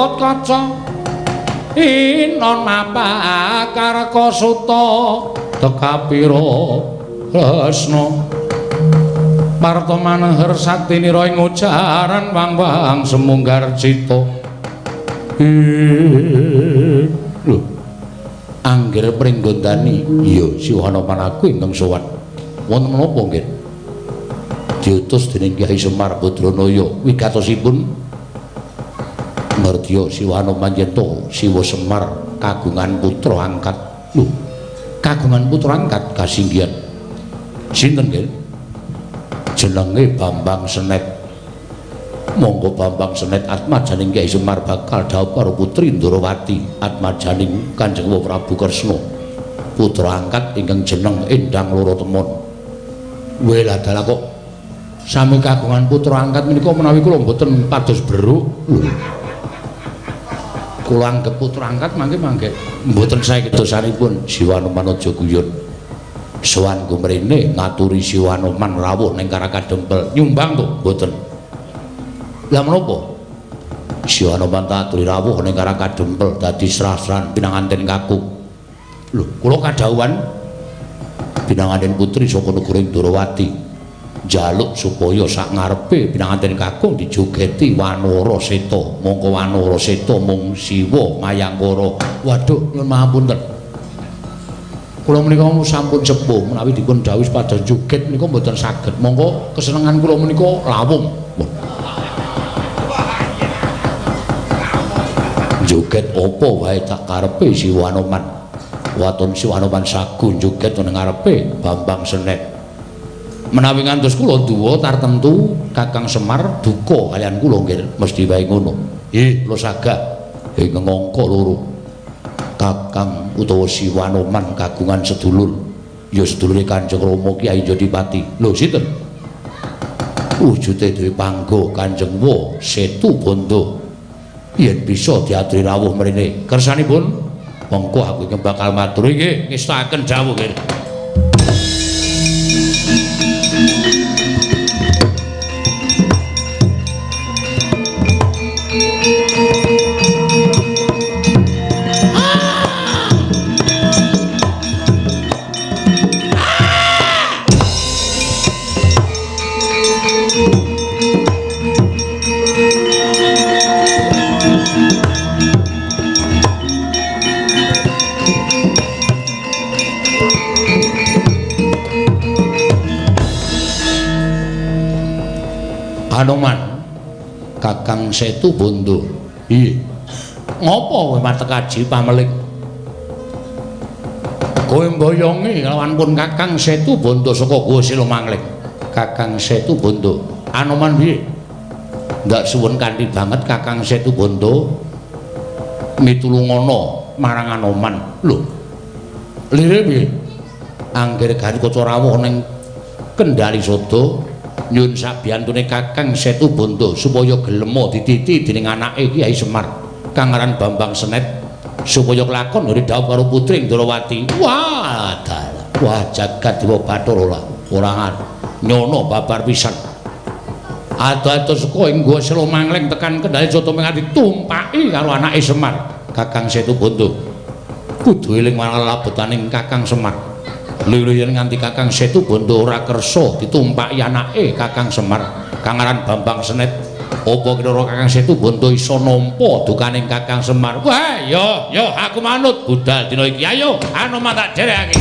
Gatotkaca inon mapakar Kasuta tekapira Lesna Partomanehar saktinira ing ujaran wang-wang semunggar cita lho anggere pringgondani iya Siwana Manaku ingkang sowan wonten menapa nggih diutus dening Kyai Semar Badranaya wigatosipun Nardya Siwana Manjenta Siwa Semar kagungan putra angkat lho kagungan putra angkat kasinggihan sinten nggih jenenge Bambang Senet monggo Bambang Senet atmajaning Kyai Semar bakal dhawuh karo putri Ndrawati atmajaning Kanjeng Prabu Kresna putra angkat ingkang jeneng Endang Loro Temon wela dalah kok sami kagungan putra angkat menika menawi kula mboten pados beruk kula anggep putra angkat mangke mboten sae kedosanipun Siwanoman aja guyon sowan gumrene ngaturi Siwanoman rawuh ning Karakadempel nyumbang to mboten lha menapa Siwanoman aturi rawuh ning Karakadempel dadi srasran pinanganten kakung lho kula kadhawuhan pinanganten putri saka negara Ndrawati njaluk supaya sak ngarepe pinanganten kakung dijogeti Wanara Seta mongko Wanara Seta mung Siwa Mayangkara waduh nyuwun mahapunten kula menika sampun sepuh menawi dipun dawuh pados joget menika mboten saged monggo kesenengan kula menika lawung joget apa wae tak karepe Siwanoman waton Siwanoman sagu joget ning ngarepe Bambang Senet menawi ngantos kula duwa tartemtu Kakang Semar duka kalian kula nggih mesti wae ngono lho sagah ing ngangka loro Kakang utawa Siwanoman kagungan sedulur ya sedulure Kanjeng Rama Kyai Jodipati lho sinten wujude dhewe panggo Kanjeng Wa Setu Bondo yen bisa diaturi rawuh mrene kersanipun mongko aku iki bakal matur nggih ngestaken dawuh nggih Anoman Kakang Setu Bondo iya ngopo kowe matek aji pameling kowe mboyongi lawan pun Kakang Setu Bondo saka Guwa Silomangling Kakang Setu Bondo Anoman piye ndak suwun kanthi banget Kakang Setu Bondo mitulungono marang Anoman lho lire piye anggere gari kaca rawuh ning Kendali Sada nyun sabiyantune Kakang Setu Bondo supaya gelem dititi dening anake Kyai Semar kang aran Bambang Senet supaya kelakon ngene dawuh karo putri Ndrawati wah jagat Dewa Bathara ora nyono babar pisan atus saka ing Guwa Silomangling tekan Kendali Sada nganti tumpaki karo anake Semar Kakang Setu Bondo kudu eling marang labetaning Kakang Semar lho yen nganti Kakang Setu Bondo ora kersa ditumpaki anake Kakang Semar kang aran Bambang Senet apa kira Kakang Setu Bondo iso nampa dukaning Kakang Semar wah yo aku manut budal dina iki ayo Anoman tak derekake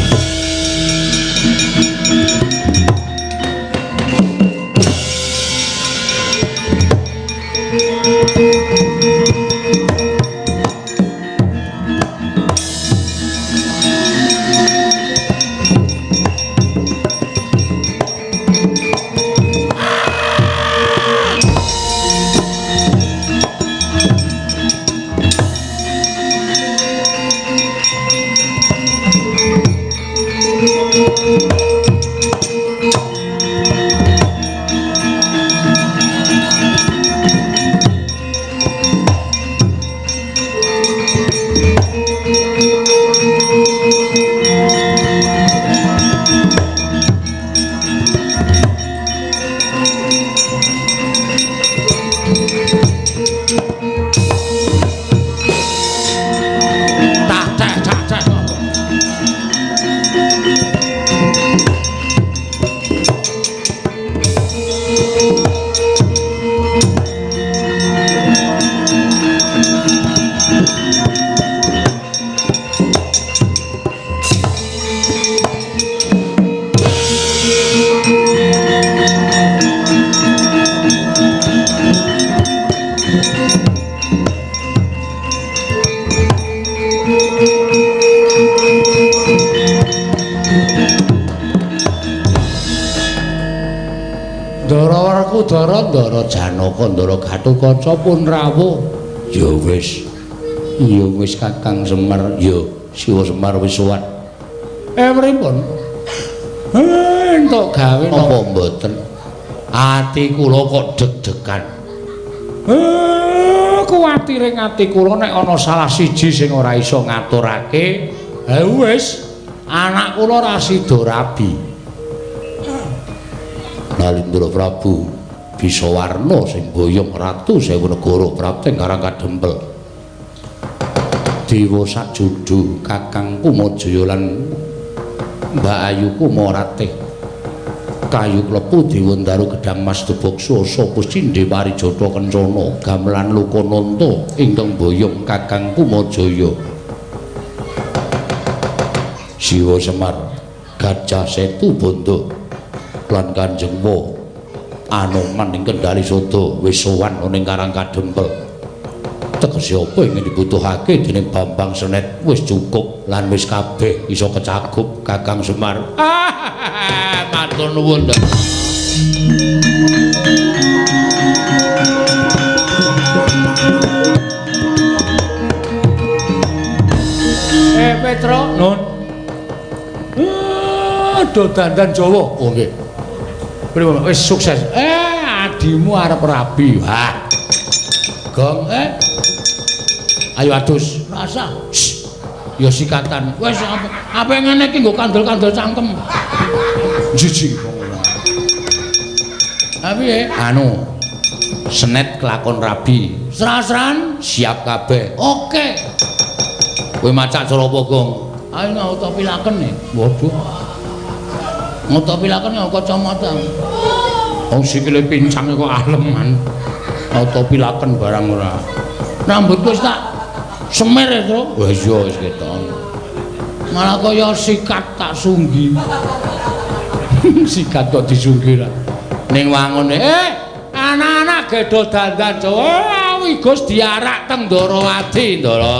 Ndara Werkudara, Ndara Janaka, Ndara Gatotkaca pun rawuh. Ya wis. Ya wis Kakang Semar, ya Siwa Semar wis sowan. Pripun? Entuk gawe napa mboten? Ati kula kok deg-degan. Kuwatiring ati kula nek ana salah siji sing ora iso ngaturake, ha wis anak kula ra sida rabi. Nalindra Prabu Bisawarna sing boyong Ratu Sewu Negara Prapting Karang Kadempel. Dewa Sajudu Kakang Kumajaya lan Mbak Ayu Kumaratih Kayu Klepu Dewa Ndaru Gedang Mas Debaksa Sapa Cindhe Parijata Kencana Gamelan Lokananta ingkang boyong Kakang Kumajaya. Siwa Semar Gajah Setu Banda lan Kanjeng Wa Anoman ing Kendali Sada wis sowan ning Karang Kadempel. Tegese apa ingkang dibutuhake dening Bambang Senet wis cukup lan wis kabeh iso kecakup Kakang Semar. Matur nuwun. Petro nun. Do dandan Jawa. Oh nggih. Pripun wis sukses. Adimu arep rabi. Wah. Gong ayo adus. Rasa. Ya sikatan. Wis apa ngene iki nggo kandel-kandel cangkem. Jiji. Piye? Anu. Senet kelakon rabi. Serah-serahan siap kabeh. Oke. Kowe macak cara apa, Gong? Ayo ngautopilaken nih. Waduh. Ngautopilaken ya kacamata. Wong sikile pincang kok aleman. Autopilaken barang ora. Rambut wis tak semir to. Wah iya wis keton. Malah kaya sikat tak sunggi. Sikat kok disunggi ra. Ning wangune anak-anak gedho dandan Jawa Gus diarak teng Ndarawati, Ndara.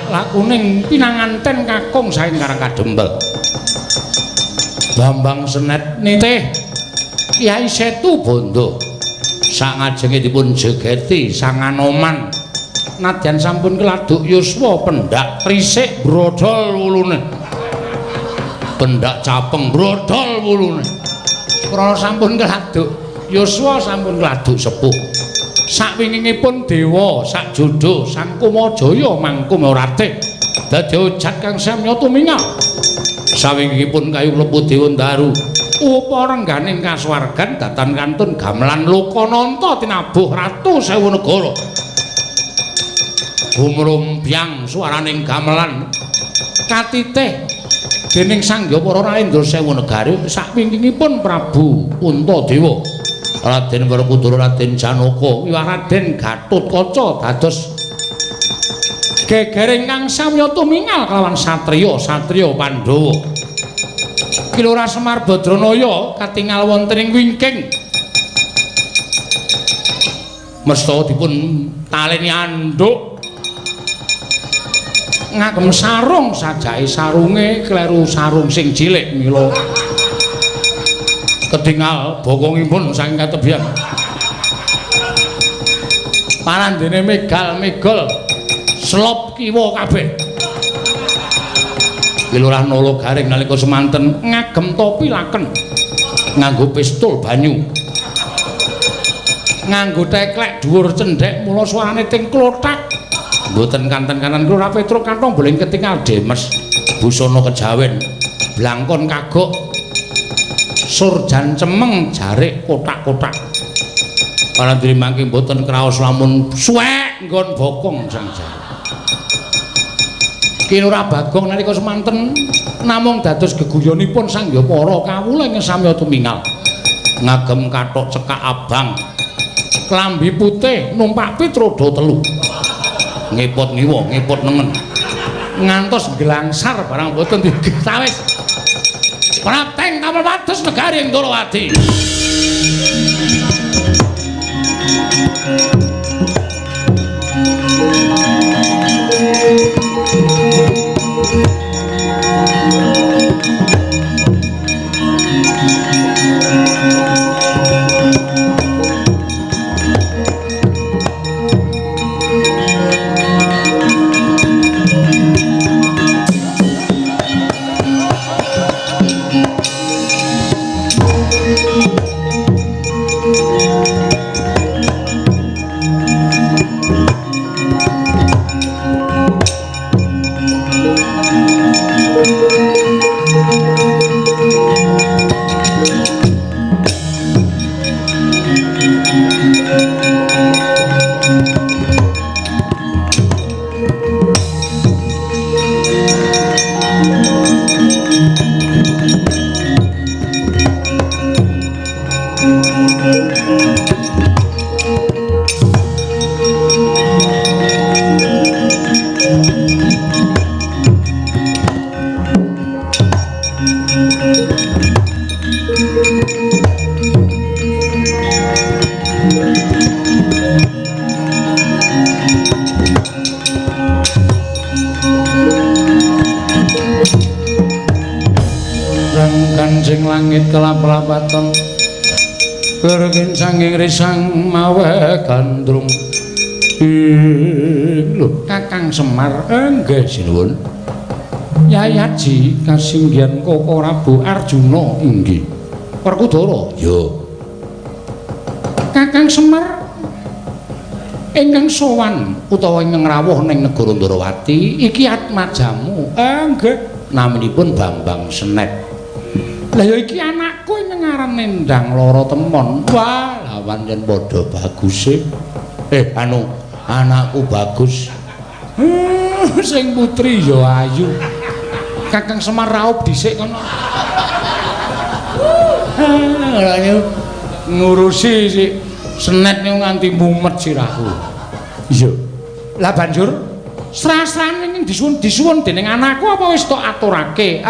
Lakuning pinanganten kakung saking Karang Kadempel. Bambang Senet nitih Kyai Setu Banda sangajenge dipun jegeti Sang Anoman nadyan sampun keladuk yuswa pendak trisik brodol wulune. Pendak capeng brodol wulune. Krana sampun keladuk yuswa sampun keladuk sepuh. Sakwingingipun dewa Sajuda Sang Kumajaya mangkum ratih dadi ojat kang samya tumingal. Sawingingipun Kayu Klepu Dewa Ndaru uparengganing kasuwargan datan kantun gamelan Lokananta tinabuh Ratu Sewu Negara. Gumrumbyang swaraning gamelan katitih dening Sangya Para Raendra Sewu Negara sakwingingipun Prabu Untadewa Raden Werkudara, Raden Janaka, Raden Gatotkaca dados gegering kang samya tumingal kalawan satriya Pandhawa. Kilora Semar Badranaya katingal wonten ing wingking. Mesta dipun taleni anduk ngagem sarung sajake sarunge kleru sarung sing cilik mila ketingal bokongipun saking katebian. Parandene megal-megol slop kiwa kabeh. Ki Lurah Nolo Garing nalika semanten ngagem topi laken, nganggo pistol banyu, nganggo teklek dhuwur cendhek mula suarane ting klothak. Mboten kanten kanan Lurah Petruk kantong boling ketingal demes, busana kejawen, blangkon kagok, surjan cemeng jarik kotak-kotak. Parandene mangke mboten kraos lamun suwek nggon bokong sang jarik. Ki Lurah Bagong nalika semanten namung dados geguyonipun sangya para kawula ing samya tumingal. Ngagem kathok cekak abang, klambi putih numpak pitroda telu. Ngiput ngiwa, ngiput nengen. Ngantos glangsar barang boten digawis. Prateng kapal wates negari ing Ndorowati. Kancing langit kelap-lapaton berkin sanging risang mawe gandrung. Lho Kakang Semar nggih sinuwun. Yayaji kasinggihan Koko Prabu Arjuna inggih. Werkudara ya. Kakang Semar ingkang sowan utawa ingkang rawuh ning negara Ndorowati iki atmajamu. Nggih naminipun Bambang Senet. Lah ya iki anakku ing ngaran Nendang Lara Temon. Wah, lawan yen padha baguse. Anakku bagus. Sing putri ya ayu. Kakang Semar raup dhisik kono. Ngurusi si Senet niku nganti mumet sirahku. Iya. Lah banjur srasrane ning disuwun dening anakku apa wis tok aturake?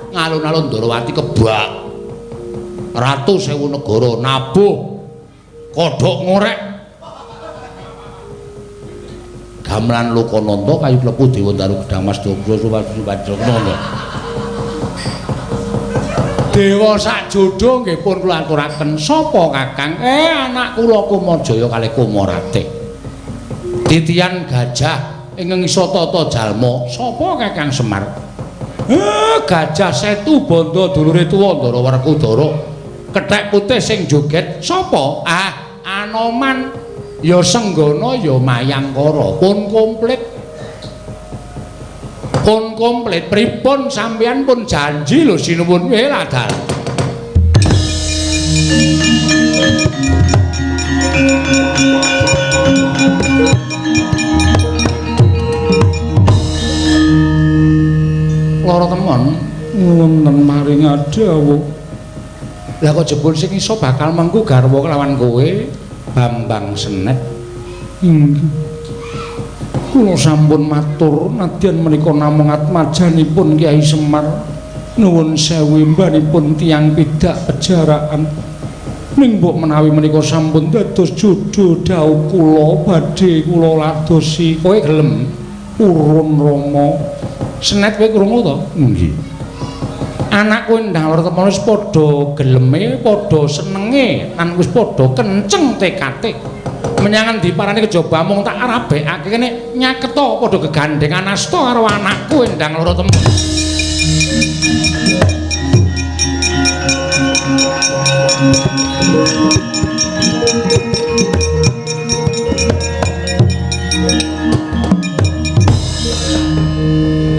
Ngalun-alun Ndorowati kebak Ratu Sewu Negara nabuh kodhok ngorek gamelan Lokananta kayu klepu Dewa Daru Gedang Mas Dobra Suwajana. Dewa sak jodho nggih pun kula aturaken sapa Kakang? Anak kula Kumajaya kalih Kumarate. Titian gajah ingkang isa tata jalma sapa Kakang Semar? Gajah Setu Banda dulure tuwa Ndara Werkudara. Kethek putih sing joget sapa? Anoman ya Senggana ya Mayangkara. Pun komplit. Pun komplit pripun sampeyan pun janji lho sinuwun weladal. Lara Temon wonten maring adawuh. Lah kok jebul sing iso bakal mengku garwa kelawan kowe Bambang Senet. Kula sampun matur nadyan menika namung atmajanipun Kyai Semar. Nuwun sewu mbanipun tiyang pidak pejarakan. Ning mbok menawi menika sampun dados jodho dawuh kula badhe kula ladosi. Kowe gelem urun Rama? Senet kowe krungu to? Nggih. Anakku Endang Lortemon wis padha geleme, padha senenge, lan wis padha kenceng tekate. Menyangan diparani kejaba mung tak arabekake kene nyaketa padha gegandengan asta karo anakku Endang Lortemon.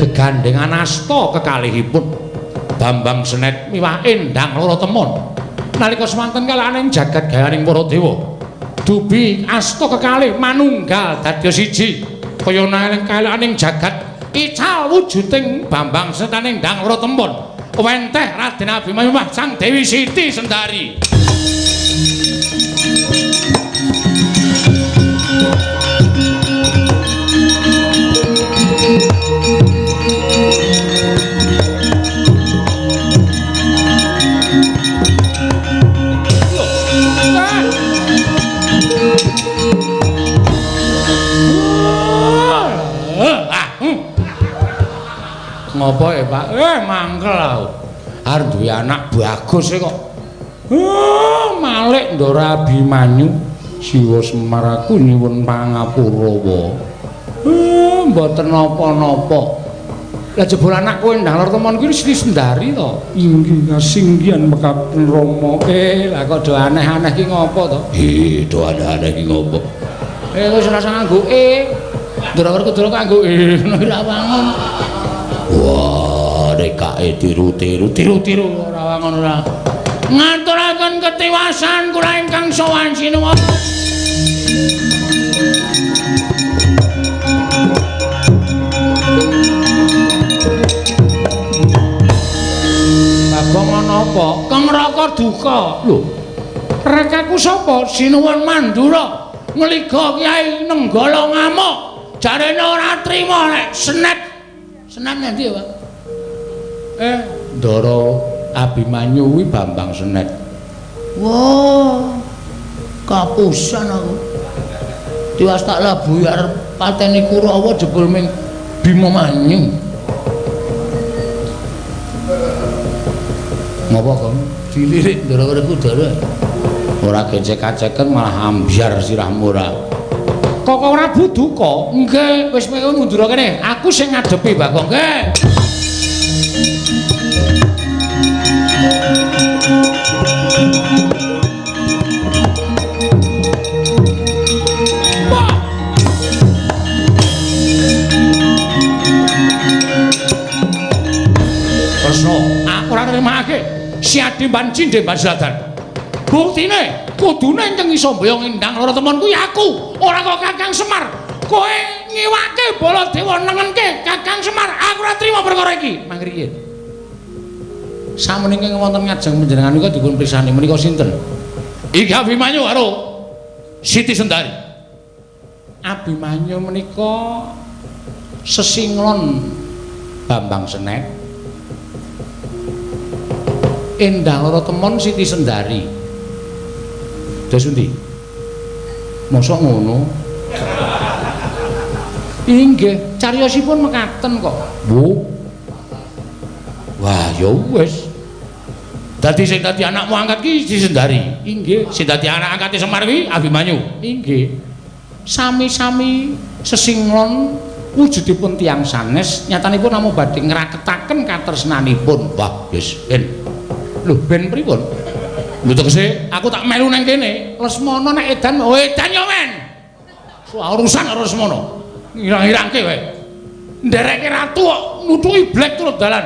Gegandengan asta kekalihipun Bambang Senet miwah Endang Lorotemon nalika semanten kalaning jagat gayaning para dewa dubi asta kekalih manunggal dadya siji kaya kalaning jagat ical wujuding Bambang Senet Endang Lorotemon wenteh Raden Abimanyu sang Dewi Siti Sendari. Ngopo ya Pak? Mangkel aku. Arep duwe anak bagus kok. Malik Ndara Abimanyu Siwa Semar aku nyuwun pangapura. Mboten napa-napa. Lah jebul anakku Endang Lortemon kuwi Siti Sendari to. Inggih kasinggihan mekaten Rama. Lah kok do aneh-aneh ki ngopo to? Do aneh-aneh ki ngopo? Wis ora usah nganggo Ndara kudu kanggo ngono ora wangun. Wah, rekake tiru-tiru ora wangun ora. Ngaturaken ketiwasan kula ingkang sowan sinuwun. Bagong ana apa? Kemraka duka. Lho. Rekaku sapa? Sinuwun Mandura. Ngliga Kyai Nenggala ngamuk. Jarene ora trima nek Senet. Senet ngendi ya, Pak? Ndara Abimanyu kuwi Bambang Senet. Wah. Kapusan aku. Tiwas tak labuhi arep pateni Kurawa jebul ming Bima Manyu. Ngapa kok? Dilirik Ndara Kudara. Ora gecek-geceken malah ambyar sirahmu ora. Kok ora buduka? Nggih, wis kowe mundur kene. Aku sing ngadepi, Bagong. Nggih. Kresna, aku ora nrimake. Siadi Bancinde Bansladan. Buktine kudune ingkang iso mboyong Endang Lorotemon kuwi aku, ora kok Kakang Semar. Kowe ngiwake Baladewa nengenke Kakang Semar. Aku ora trima perkara iki. Mangriye. Samuninging wonten ngajeng panjenengan menika dipun prisani menika sinten? Iki Abimanyu karo Siti Sendari. Abimanyu menika sesinglon Bambang Senet. Endang Lorotemon Siti Sendari. Dos endi? Mosok ngono? Inggih, cariyosipun mekaten kok. Bu. Wah, ya wis. Dadi sing dadi anakmu angkat ki Siti Sendari. Inggih, sing dadi anak angkate Semar kuwi Abimanyu. Inggih. Sami-sami sesinglon wujudipun tiyang sanes, nyatanipun namung badhe ngraketaken katresnanipun. Wah, wis ben. Lho, ben pripun? Lho tegese aku tak melu nang kene. Lesmana nek edan, edan ya men. Soal urusan karo Lesmana. Ngirang-irangke wae. Ndereke ratu kok nutuki blek turut dalan.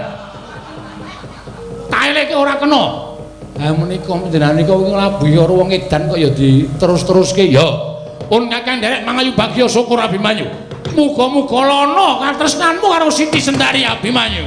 Taeleke ora kena. Ha menika panjenengan nika nglabuhi karo wong edan kok ya diterus-teruske ya. Pun Kakang nderek mangayu bagya syukur Abimanyu. Muga-muga lono katresnanmu karo Siti Sendari Abimanyu.